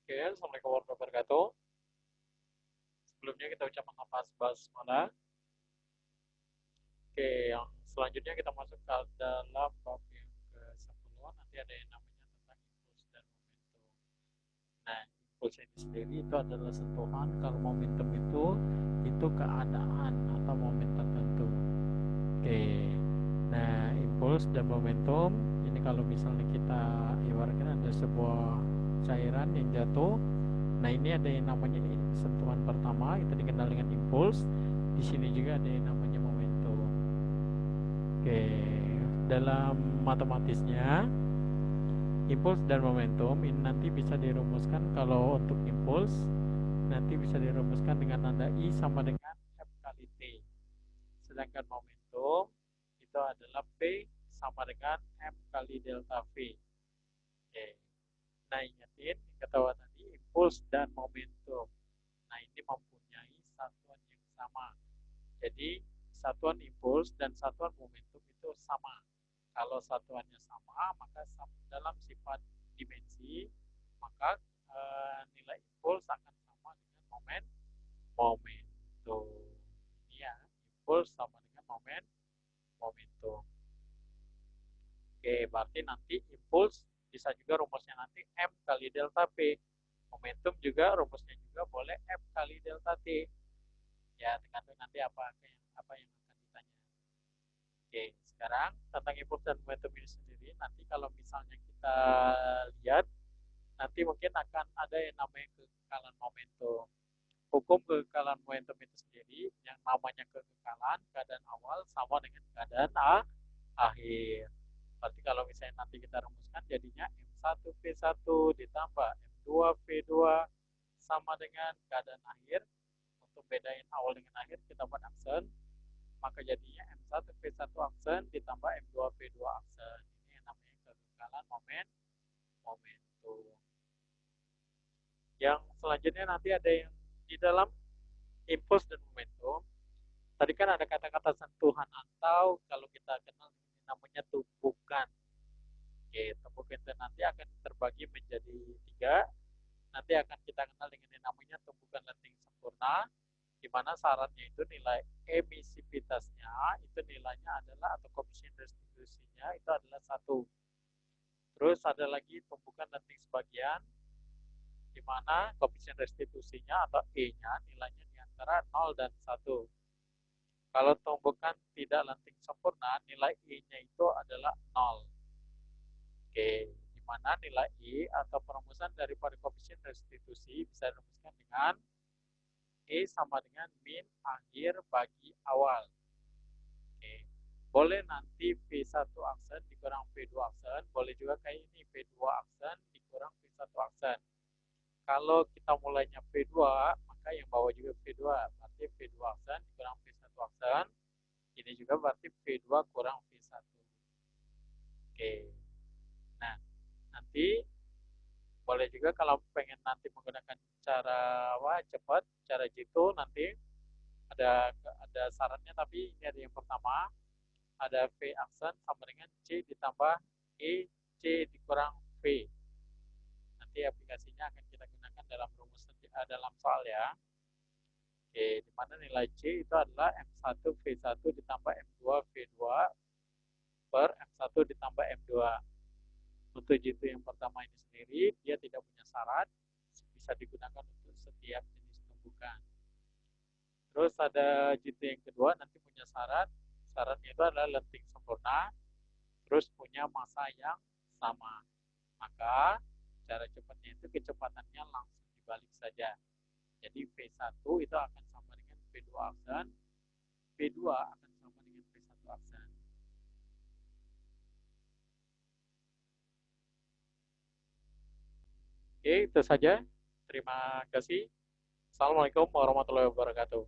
Oke, Assalamualaikum warahmatullahi wabarakatuh. Sebelumnya kita ucapkan nafas basmalah. Oke, yang selanjutnya kita masuk ke dalam bab yang ke-10. Nanti ada yang namanya tentang impuls dan momentum. Nah, impuls ini sendiri itu adalah sentuhan, kalau momentum itu keadaan atau momen tertentu. Oke. Nah, impuls dan momentum ini kalau misalnya kita ibaratkan ada sebuah cairan yang jatuh. Nah, ini ada yang namanya sentuhan pertama, itu dikenal dengan impuls. Di sini juga ada yang namanya momentum. Oke, dalam matematisnya, impuls dan momentum ini nanti bisa dirumuskan. Kalau untuk impuls nanti bisa dirumuskan dengan nada I sama dengan F kali T. Sedangkan momentum itu adalah P sama dengan M kali delta V. Oke. Nah, ingatin ketawa tadi impuls dan momentum. Nah, ini mempunyai satuan yang sama. Jadi, satuan impuls dan satuan momentum itu sama. Kalau satuannya sama, maka dalam sifat dimensi, maka nilai impuls akan sama dengan momentum. Ini ya, impuls sama dengan momentum. Oke, berarti nanti impuls bisa juga rumusnya nanti M kali delta P. Momentum juga rumusnya juga boleh M kali delta T. Ya, tergantung nanti apa yang akan ditanya. Oke, sekarang tentang impuls dan momentum ini sendiri, nanti kalau misalnya kita lihat, nanti mungkin akan ada yang namanya kekekalan momentum. Hukum kekekalan momentum itu sendiri, yang namanya kekekalan, keadaan awal sama dengan keadaan akhir. Berarti kalau misalnya nanti kita rumuskan jadinya M1P1 ditambah M2P2 sama dengan keadaan akhir. Untuk bedain awal dengan akhir kita buat aksen, maka jadinya M1P1 aksen ditambah M2P2 aksen. Ini yang namanya kekekalan momentum. Yang selanjutnya nanti ada yang di dalam impuls dan momentum. Tadi kan ada kata-kata sentuhan atau kalau kita kenal ini namanya tumpukan. Oke, tumpukan itu nanti akan terbagi menjadi tiga. Nanti akan kita kenal dengan yang namanya tumpukan lenting sempurna, di mana syaratnya itu nilai emisivitasnya itu nilainya adalah atau koefisien restitusinya itu adalah 1. Terus ada lagi tumpukan lenting sebagian, di mana koefisien restitusinya atau E-nya nilainya di antara 0 dan 1. Kalau tumpukan tidak lenting sempurna, nilai E-nya itu adalah 0. Oke, di mana nilai I atau perumusan daripada koefisien restitusi bisa dirumuskan dengan E sama dengan min akhir bagi awal. Oke. Boleh nanti P1 aksen dikurang P2 aksen, boleh juga kayak ini P2 aksen dikurang P1 aksen. Kalau kita mulainya P2, maka yang bawah juga P2, berarti P2 aksen dikurang P1 aksen. Ini juga berarti P2 kurang P1. Oke. Nah, nanti boleh juga kalau pengen nanti menggunakan cara cepat, cara jitu nanti ada syaratnya, tapi ini ada yang pertama, ada V aksen sama dengan C ditambah E, C dikurang V. Nanti aplikasinya akan kita gunakan dalam rumus dalam soal ya. Oke, di mana nilai C itu adalah M1 V1 ditambah M2 V2 per M1 ditambah M2. Untuk jitu yang pertama ini sendiri, dia tidak punya syarat, bisa digunakan untuk setiap jenis tumbukan. Terus ada jitu yang kedua, nanti punya syarat, syaratnya itu adalah lenting sempurna, terus punya massa yang sama. Maka cara cepatnya itu kecepatannya langsung dibalik saja. Jadi V1 itu akan sama dengan V2 aksen, V2 akan sama dengan V1 aksen. Oke, itu saja. Terima kasih. Assalamualaikum warahmatullahi wabarakatuh.